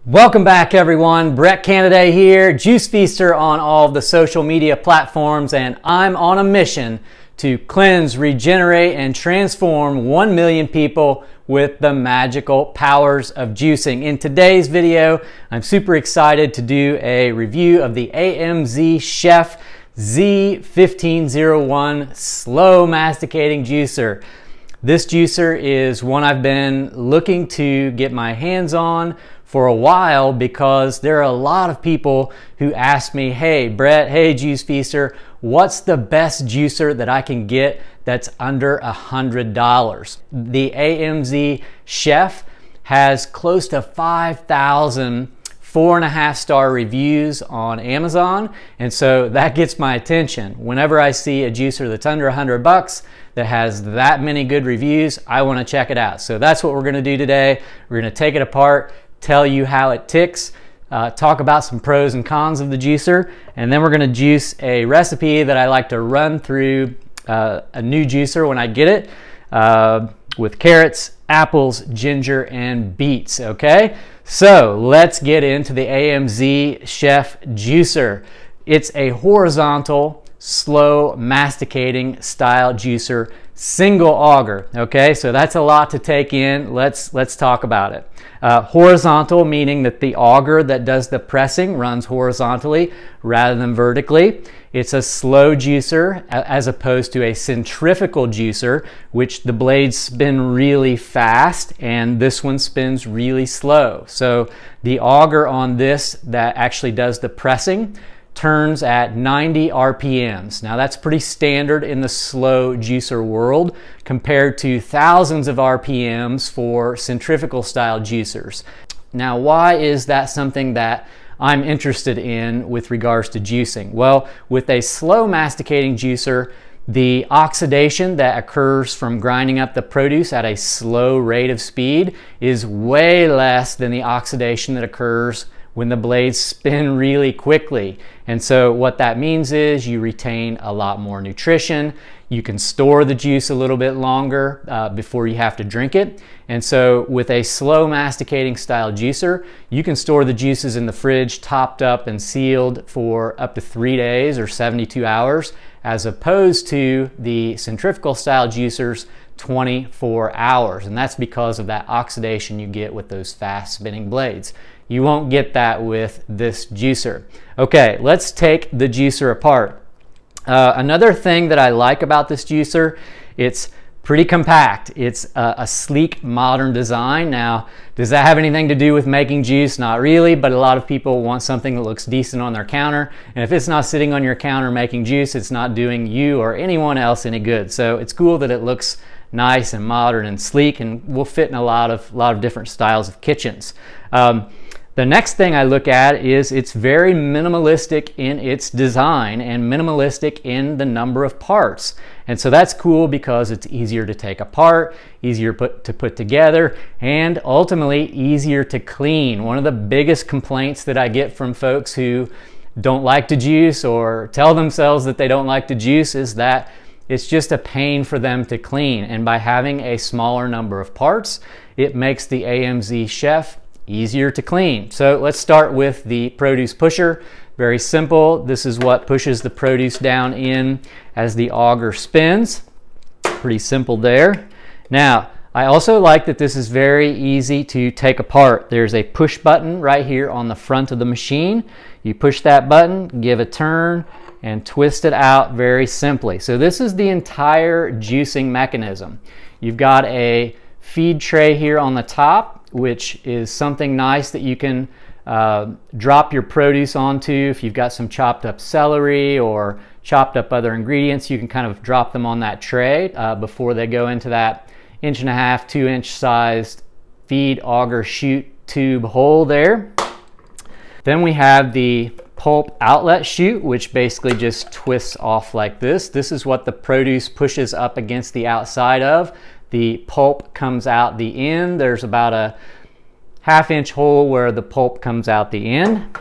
Welcome back everyone, Brett Canaday here, JuiceFeaster on all of the social media platforms, and I'm on a mission to cleanse, regenerate, and transform 1 million people with the magical powers of juicing. In today's video, I'm super excited to do a review of the AMZCHEF Z1501 Slow Masticating Juicer. This juicer is one I've been looking to get my hands on for a while because there are a lot of people who ask me, hey Brett, hey JuiceFeaster, what's the best juicer that I can get that's under $100? The AMZCHEF has close to 5,000 4.5-star reviews on Amazon, and so that gets my attention. Whenever I see a juicer that's under $100 that has that many good reviews, I want to check it out. So that's what we're going to do today. We're going to take it apart, tell you how it ticks, talk about some pros and cons of the juicer, and then we're going to juice a recipe that I like to run through a new juicer when I get it, with carrots, apples, ginger, and beets, okay? So let's get into the AMZCHEF juicer. It's a horizontal, slow masticating style juicer, single auger, okay? So that's a lot to take in. Let's talk about it. Horizontal, meaning that the auger that does the pressing runs horizontally rather than vertically. It's a slow juicer as opposed to a centrifugal juicer, which the blades spin really fast and this one spins really slow. So the auger on this that actually does the pressing turns at 90 RPMs. Now that's pretty standard in the slow juicer world compared to thousands of RPMs for centrifugal style juicers. Now why is that something that I'm interested in with regards to juicing? Well, with a slow masticating juicer, the oxidation that occurs from grinding up the produce at a slow rate of speed is way less than the oxidation that occurs when the blades spin really quickly. And so what that means is you retain a lot more nutrition. You can store the juice a little bit longer before you have to drink it. And so with a slow masticating style juicer, you can store the juices in the fridge topped up and sealed for up to 3 days or 72 hours, as opposed to the centrifugal style juicers 24 hours. And that's because of that oxidation you get with those fast spinning blades. You won't get that with this juicer. Okay, let's take the juicer apart. Another thing that I like about this juicer, it's pretty compact. It's a sleek, modern design. Now, does that have anything to do with making juice? Not really, but a lot of people want something that looks decent on their counter. And if it's not sitting on your counter making juice, it's not doing you or anyone else any good. So it's cool that it looks nice and modern and sleek and will fit in a lot of different styles of kitchens. The next thing I look at is it's very minimalistic in its design and minimalistic in the number of parts. And so that's cool because it's easier to take apart, easier to put together, and ultimately easier to clean. One of the biggest complaints that I get from folks who don't like to juice or tell themselves that they don't like to juice is that it's just a pain for them to clean. And by having a smaller number of parts, it makes the AMZCHEF easier to clean. So let's start with the produce pusher. Very simple. This is what pushes the produce down in as the auger spins. Pretty simple there. Now, I also like that this is very easy to take apart. There's a push button right here on the front of the machine. You push that button, give a turn, and twist it out very simply. So this is the entire juicing mechanism. You've got a feed tray here on the top, which is something nice that you can drop your produce onto. If you've got some chopped up celery or chopped up other ingredients, you can kind of drop them on that tray before they go into that 1.5 to 2-inch sized feed auger chute tube hole there. Then we have the pulp outlet chute, which basically just twists off like this. This is what the produce pushes up against the outside of. The pulp comes out the end. There's about a 1/2-inch hole where the pulp comes out the end.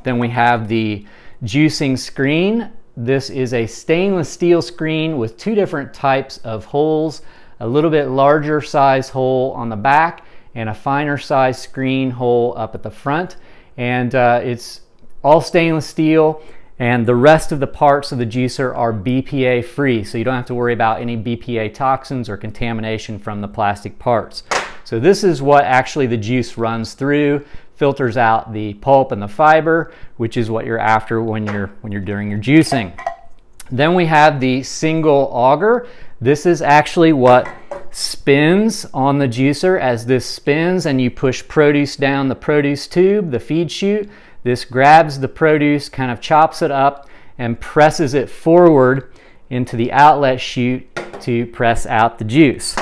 Then we have the juicing screen. This is a stainless steel screen with 2 different types of holes, a little bit larger size hole on the back and a finer size screen hole up at the front. And it's all stainless steel, and the rest of the parts of the juicer are BPA free, so you don't have to worry about any BPA toxins or contamination from the plastic parts. So this is what actually the juice runs through, filters out the pulp and the fiber, which is what you're after when you're doing your juicing. Then we have the single auger. This is actually what spins on the juicer. As this spins and you push produce down the produce tube, the feed chute, this grabs the produce, kind of chops it up, and presses it forward into the outlet chute to press out the juice,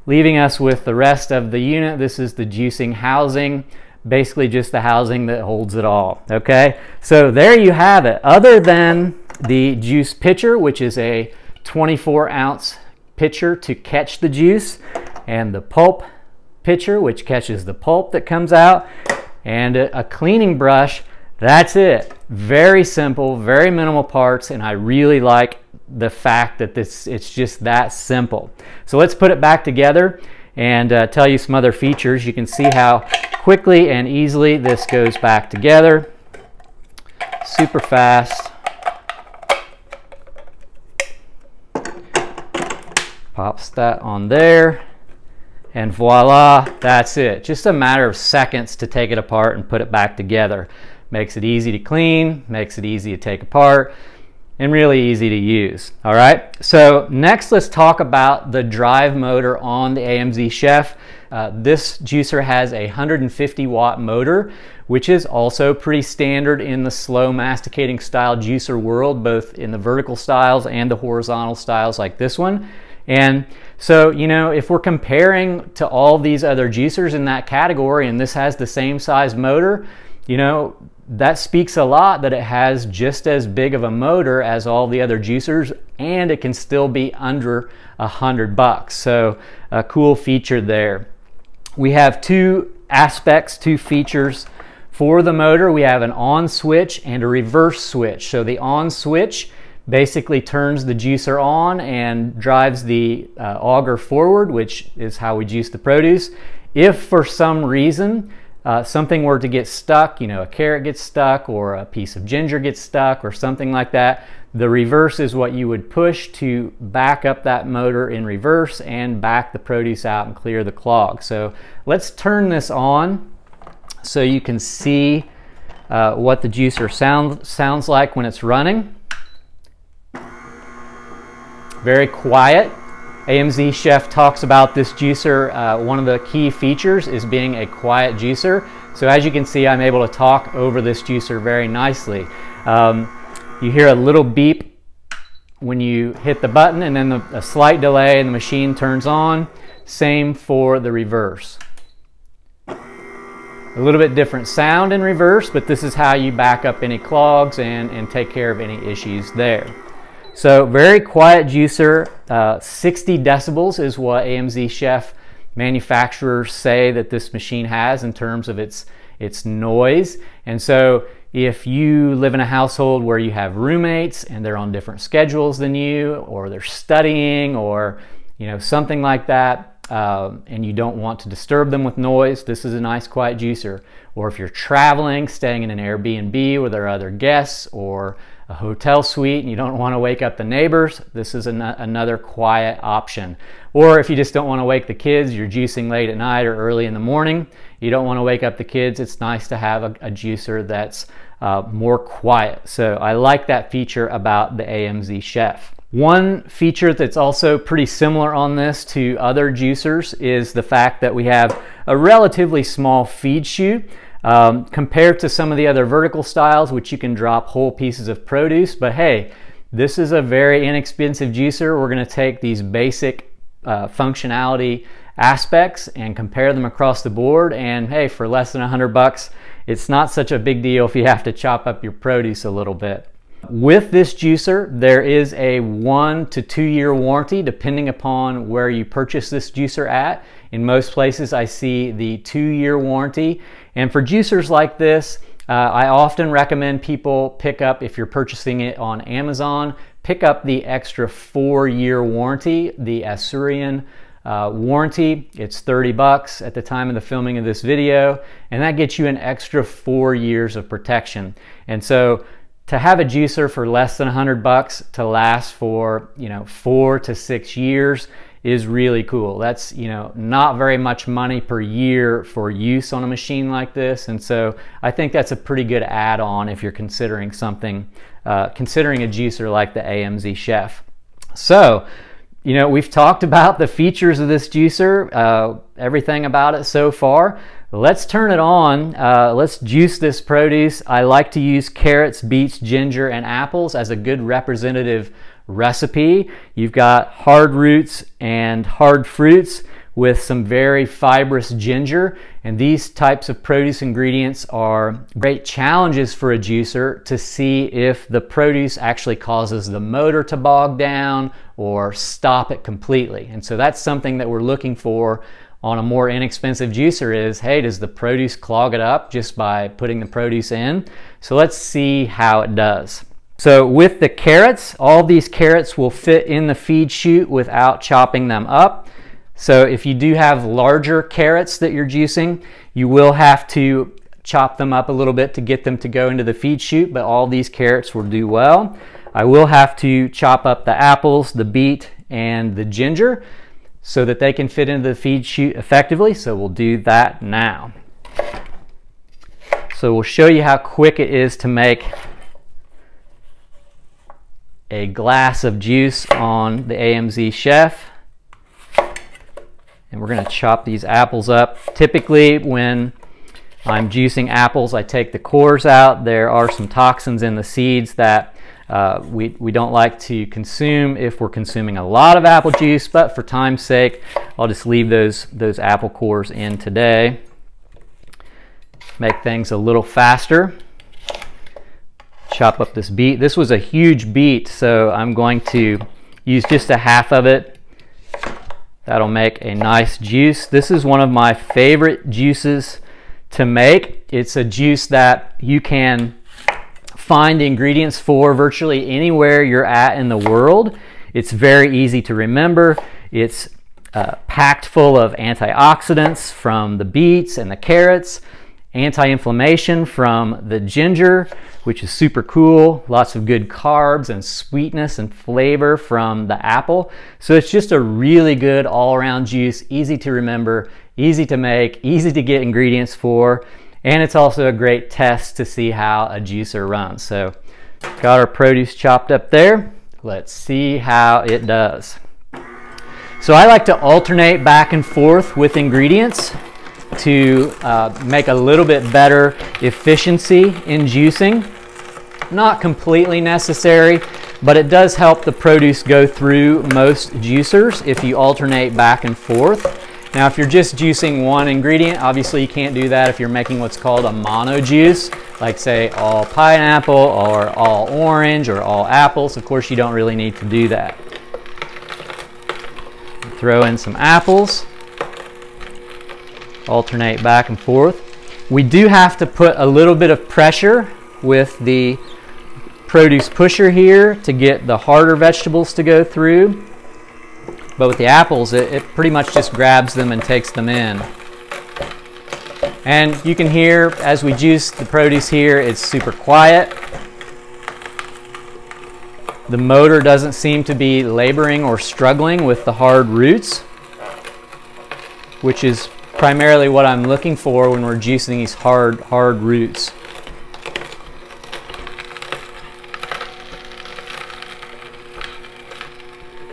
leaving us with the rest of the unit. This is the juicing housing, basically just the housing that holds it all. Okay, so there you have it. Other than the juice pitcher, which is a 24-ounce pitcher to catch the juice, and the pulp pitcher, which catches the pulp that comes out, and a cleaning brush, that's it. Very simple, very minimal parts, and I really like the fact that it's just that simple. So let's put it back together and tell you some other features. You can see how quickly and easily this goes back together. Super fast. Pops that on there, and voila, that's it. Just a matter of seconds to take it apart and put it back together. Makes it easy to clean, makes it easy to take apart, and really easy to use. All right, so next let's talk about the drive motor on the AMZCHEF. This juicer has a 150 watt motor, which is also pretty standard in the slow masticating style juicer world, both in the vertical styles and the horizontal styles like this one. And so, you know, if we're comparing to all these other juicers in that category, and this has the same size motor, you know, that speaks a lot that it has just as big of a motor as all the other juicers, and it can still be under $100. So a cool feature there. We have two aspects, two features for the motor. We have an on switch and a reverse switch. So the on switch basically turns the juicer on and drives the auger forward, which is how we juice the produce. If for some reason something were to get stuck, you know, a carrot gets stuck or a piece of ginger gets stuck or something like that, the reverse is what you would push to back up that motor in reverse and back the produce out and clear the clog. So let's turn this on so you can see what the juicer sounds like when it's running. Very quiet. AMZCHEF talks about this juicer. One of the key features is being a quiet juicer. So as you can see, I'm able to talk over this juicer very nicely. You hear a little beep when you hit the button, and then a slight delay and the machine turns on. Same for the reverse. A little bit different sound in reverse, but this is how you back up any clogs and take care of any issues there. So very quiet juicer. 60 decibels is what AMZCHEF manufacturers say that this machine has in terms of its noise. And so if you live in a household where you have roommates and they're on different schedules than you, or they're studying, or you know, something like that, and you don't want to disturb them with noise, this is a nice quiet juicer. Or if you're traveling, staying in an Airbnb where there are other guests, or a hotel suite and you don't want to wake up the neighbors, this is another quiet option. Or if you just don't want to wake the kids, you're juicing late at night or early in the morning, you don't want to wake up the kids, it's nice to have a juicer that's more quiet. So I like that feature about the AMZCHEF. One feature that's also pretty similar on this to other juicers is the fact that we have a relatively small feed chute. Compared to some of the other vertical styles, which you can drop whole pieces of produce. But hey, this is a very inexpensive juicer. We're going to take these basic functionality aspects and compare them across the board, and hey, for less than $100, it's not such a big deal if you have to chop up your produce a little bit. With this juicer, there is a 1 to 2 year warranty depending upon where you purchase this juicer at. In most places I see the 2 year warranty, and for juicers like this, I often recommend people pick up, if you're purchasing it on Amazon, pick up the extra 4 year warranty, the Assyrian warranty. It's $30 at the time of the filming of this video, and that gets you an extra 4 years of protection. And so to have a juicer for less than $100 to last for 4 to 6 years is really cool. That's not very much money per year for use on a machine like this, and so I think that's a pretty good add-on if you're considering something, considering a juicer like the AMZCHEF. So we've talked about the features of this juicer, everything about it so far. Let's turn it on. Let's juice this produce. I like to use carrots, beets, ginger, and apples as a good representative recipe. You've got hard roots and hard fruits with some very fibrous ginger, and these types of produce ingredients are great challenges for a juicer to see if the produce actually causes the motor to bog down or stop it completely. And so that's something that we're looking for on a more inexpensive juicer is, hey, does the produce clog it up just by putting the produce in? So let's see how it does. So with the carrots, all these carrots will fit in the feed chute without chopping them up. So if you do have larger carrots that you're juicing, you will have to chop them up a little bit to get them to go into the feed chute, but all these carrots will do well. I will have to chop up the apples, the beet, and the ginger so that they can fit into the feed chute effectively, so we'll do that now. So we'll show you how quick it is to make a glass of juice on the AMZCHEF. And we're going to chop these apples up. Typically when I'm juicing apples, I take the cores out. There are some toxins in the seeds that we don't like to consume if we're consuming a lot of apple juice, but for time's sake, I'll just leave those apple cores in today. Make things a little faster. Chop up this beet. This was a huge beet, so I'm going to use just a half of it. That'll make a nice juice. This is one of my favorite juices to make. It's a juice that you can find ingredients for virtually anywhere you're at in the world. It's very easy to remember. It's packed full of antioxidants from the beets and the carrots, anti-inflammation from the ginger, which is super cool, lots of good carbs and sweetness and flavor from the apple. So it's just a really good all-around juice, easy to remember, easy to make, easy to get ingredients for, and it's also a great test to see how a juicer runs. So got our produce chopped up there. Let's see how it does. So I like to alternate back and forth with ingredients to make a little bit better efficiency in juicing. Not completely necessary, but it does help the produce go through most juicers if you alternate back and forth. Now if you're just juicing one ingredient, obviously you can't do that if you're making what's called a mono juice, like say all pineapple or all orange or all apples. Of course you don't really need to do that. Throw in some apples. Alternate back and forth. We do have to put a little bit of pressure with the produce pusher here to get the harder vegetables to go through. But with the apples, it pretty much just grabs them and takes them in. And you can hear as we juice the produce here, it's super quiet. The motor doesn't seem to be laboring or struggling with the hard roots, which is primarily what I'm looking for when we're juicing these hard roots.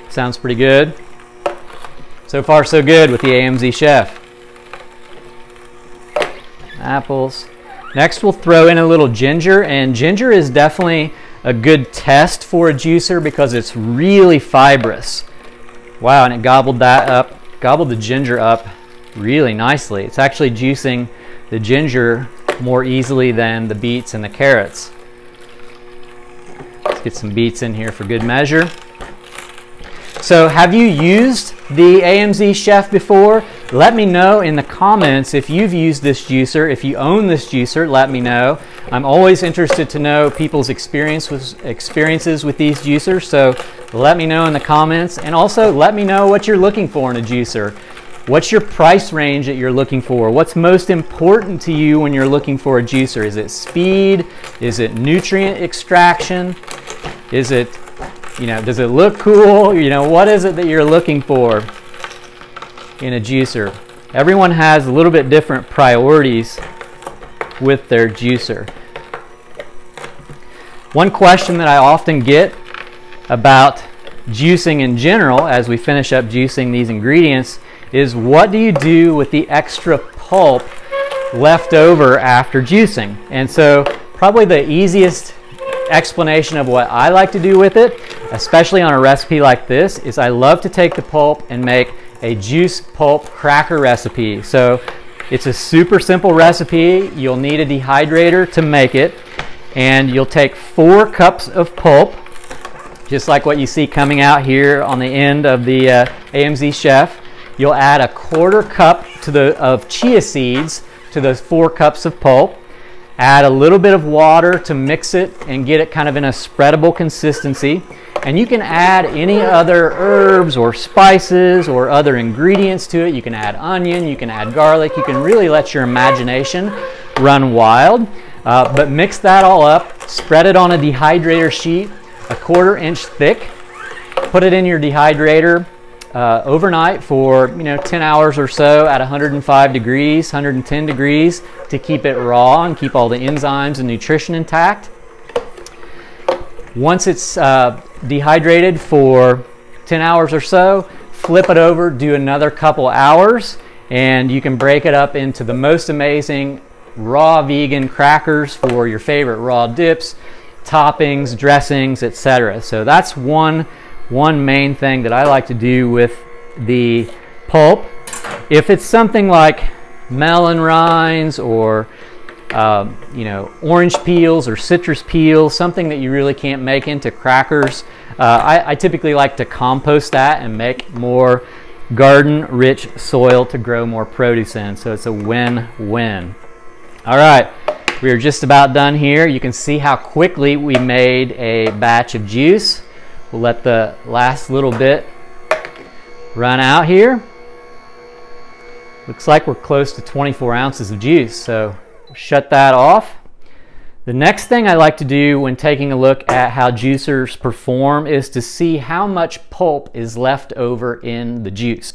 Sounds pretty good. So far so good with the AMZCHEF. Apples. Next we'll throw in a little ginger, and ginger is definitely a good test for a juicer because it's really fibrous. Wow, and it gobbled that up, gobbled the ginger up really nicely. It's actually juicing the ginger more easily than the beets and the carrots. Let's get some beets in here for good measure. So have you used the AMZCHEF before? let me know in the comments if you've used this juicer. If you own this juicer, let me know. I'm always interested to know people's experiences with these juicers, so let me know in the comments. And also let me know what you're looking for in a juicer. What's your price range that you're looking for? What's most important to you when you're looking for a juicer? Is it speed? Is it nutrient extraction? Is it, does it look cool? What is it that you're looking for in a juicer? Everyone has a little bit different priorities with their juicer. One question that I often get about juicing in general, as we finish up juicing these ingredients, is what do you do with the extra pulp left over after juicing? And so probably the easiest explanation of what I like to do with it, especially on a recipe like this, is I love to take the pulp and make a juice pulp cracker recipe. So it's a super simple recipe. You'll need a dehydrator to make it, and you'll take 4 cups of pulp, just like what you see coming out here on the end of the AMZCHEF. You'll add a 1/4 cup of chia seeds to those 4 cups of pulp. Add a little bit of water to mix it and get it kind of in a spreadable consistency. And you can add any other herbs or spices or other ingredients to it. You can add onion, you can add garlic. You can really let your imagination run wild. But mix that all up, spread it on a dehydrator sheet, a 1/4 inch thick. Put it in your dehydrator overnight for 10 hours or so at 105 degrees, 110 degrees to keep it raw and keep all the enzymes and nutrition intact. Once it's dehydrated for 10 hours or so, flip it over, do another couple hours, and you can break it up into the most amazing raw vegan crackers for your favorite raw dips, toppings, dressings, etc. So that's one main thing that I like to do with the pulp. If it's something like melon rinds or orange peels or citrus peels, something that you really can't make into crackers, I typically like to compost that and make more garden-rich soil to grow more produce in. So it's a win-win. All right, we are just about done here. You can see how quickly we made a batch of juice. We'll let the last little bit run out here. Looks like we're close to 24 ounces of juice, so we'll shut that off. The next thing I like to do when taking a look at how juicers perform is to see how much pulp is left over in the juice.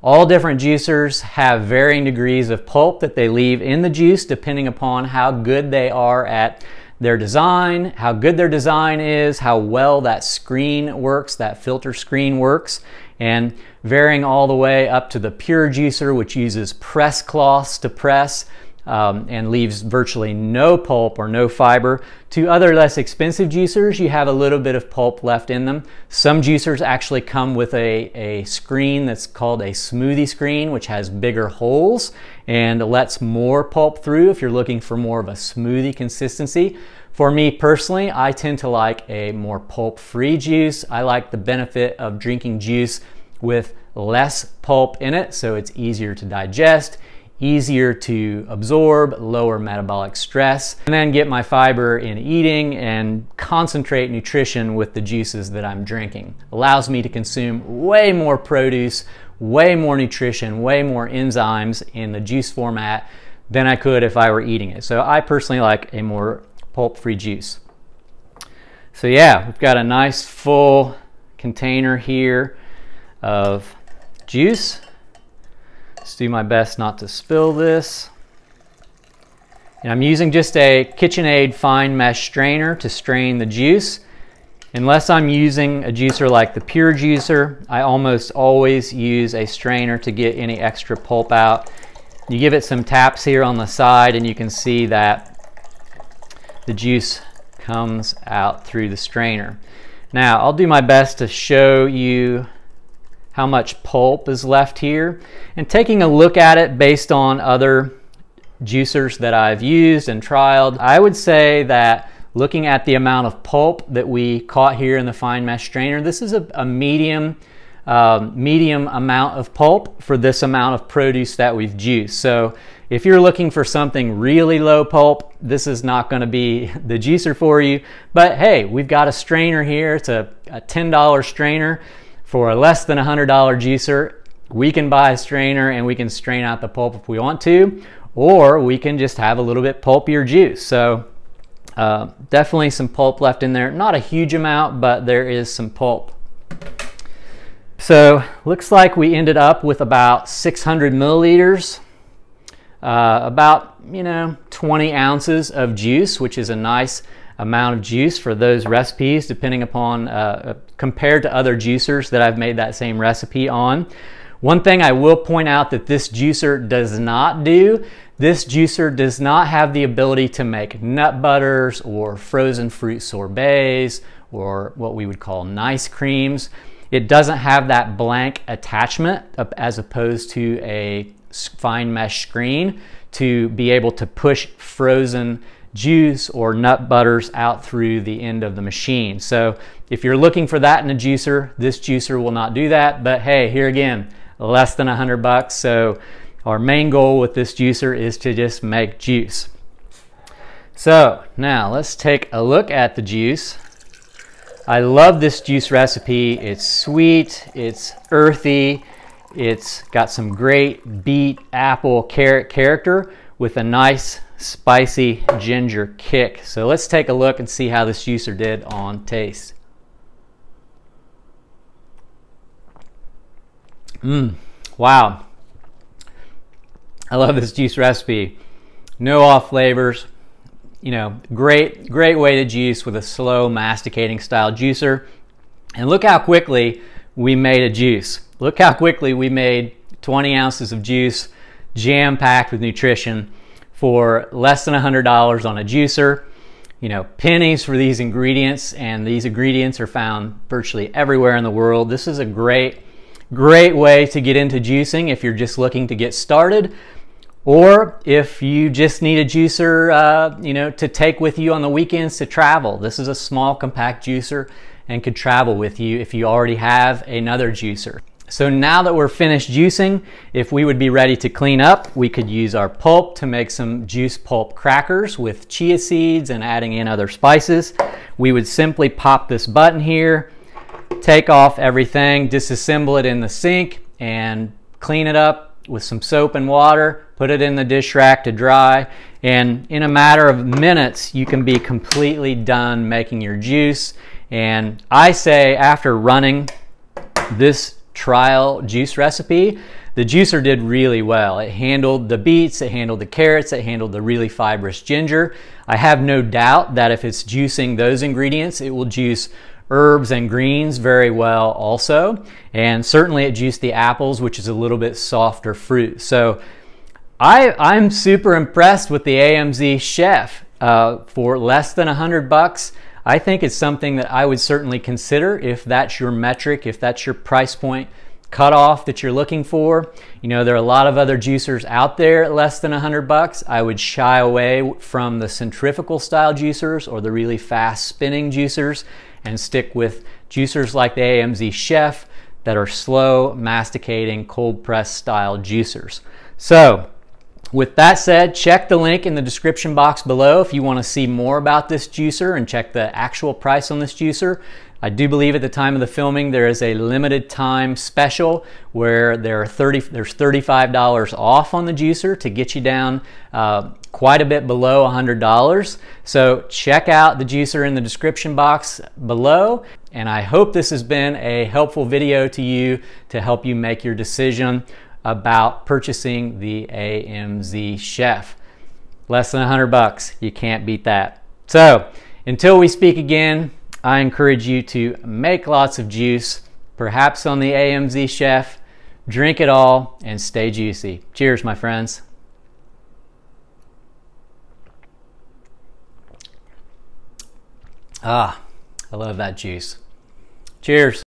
All different juicers have varying degrees of pulp that they leave in the juice depending upon how good they are at their design, how good their design is, how well that screen works, that filter screen works, and varying all the way up to the pure juicer, which uses press cloths to press and leaves virtually no pulp or no fiber, to other less expensive juicers. You have a little bit of pulp left in them. Some juicers actually come with a screen that's called a smoothie screen, which has bigger holes and lets more pulp through if you're looking for more of a smoothie consistency. For me personally, I tend to like a more pulp-free juice. I like the benefit of drinking juice with less pulp in it, so it's easier to digest, easier to absorb, lower metabolic stress, and then get my fiber in eating and concentrate nutrition with the juices that I'm drinking. Allows me to consume way more produce, way more nutrition, way more enzymes in the juice format than I could if I were eating it. So I personally like a more pulp-free juice. So yeah, we've got a nice full container here of juice. Let's do my best not to spill this. And I'm using just a KitchenAid fine mesh strainer to strain the juice. Unless I'm using a juicer like the Pure Juicer, I almost always use a strainer to get any extra pulp out. You give it some taps here on the side and you can see that the juice comes out through the strainer. Now, I'll do my best to show you how much pulp is left here, and taking a look at it based on other juicers that I've used and trialed, I would say that looking at the amount of pulp that we caught here in the fine mesh strainer, this is a medium medium amount of pulp for this amount of produce that we've juiced. So if you're looking for something really low pulp, this is not going to be the juicer for you. But hey, we've got a strainer here. It's a $10 strainer. For a less than $100 juicer, we can buy a strainer and we can strain out the pulp if we want to, or we can just have a little bit pulpier juice. So definitely some pulp left in there. Not a huge amount, but there is some pulp. So looks like we ended up with about 600 milliliters, about 20 ounces of juice, which is a nice amount of juice for those recipes, depending upon compared to other juicers that I've made that same recipe on. One thing I will point out that this juicer does not do, this juicer does not have the ability to make nut butters or frozen fruit sorbets or what we would call nice creams. It doesn't have that blank attachment as opposed to a fine mesh screen to be able to push frozen juice or nut butters out through the end of the machine. So if you're looking for that in a juicer, this juicer will not do that. But hey, here again, less than $100. So our main goal with this juicer is to just make juice. So now let's take a look at the juice. I love this juice recipe. It's sweet, it's earthy, it's got some great beet, apple, carrot character with a nice spicy ginger kick. So let's take a look and see how this juicer did on taste. Wow. I love this juice recipe. No off flavors. Great way to juice with a slow masticating style juicer. And look how quickly we made a juice. Look how quickly we made 20 ounces of juice, jam-packed with nutrition for less than $100 on a juicer. Pennies for these ingredients, and these ingredients are found virtually everywhere in the world. This is a great way to get into juicing if you're just looking to get started, or if you just need a juicer to take with you on the weekends to travel. This is a small compact juicer and could travel with you if you already have another juicer. So now that we're finished juicing, if we would be ready to clean up, we could use our pulp to make some juice pulp crackers with chia seeds and adding in other spices. We would simply pop this button here, take off everything, disassemble it in the sink, and clean it up with some soap and water, put it in the dish rack to dry, and in a matter of minutes, you can be completely done making your juice. And I say after running this trial juice recipe, the juicer did really well. It handled the beets, it handled the carrots, it handled the really fibrous ginger. I have no doubt that if it's juicing those ingredients, it will juice herbs and greens very well also. And certainly it juiced the apples, which is a little bit softer fruit. So I'm super impressed with the AMZCHEF. For less than $100. I think it's something that I would certainly consider if that's your metric, if that's your price point cutoff that you're looking for. There are a lot of other juicers out there at less than $100. I would shy away from the centrifugal style juicers or the really fast spinning juicers and stick with juicers like the AMZCHEF that are slow masticating cold press style juicers. So with that said, check the link in the description box below if you want to see more about this juicer and check the actual price on this juicer. I do believe at the time of the filming there is a limited time special where there's $35 off on the juicer to get you down quite a bit below $100. So check out the juicer in the description box below, and I hope this has been a helpful video to you to help you make your decision about purchasing the AMZCHEF. Less than $100, you can't beat that. So until we speak again, I encourage you to make lots of juice, perhaps on the AMZCHEF, drink it all, and stay juicy. Cheers, my friends. I love that juice. Cheers.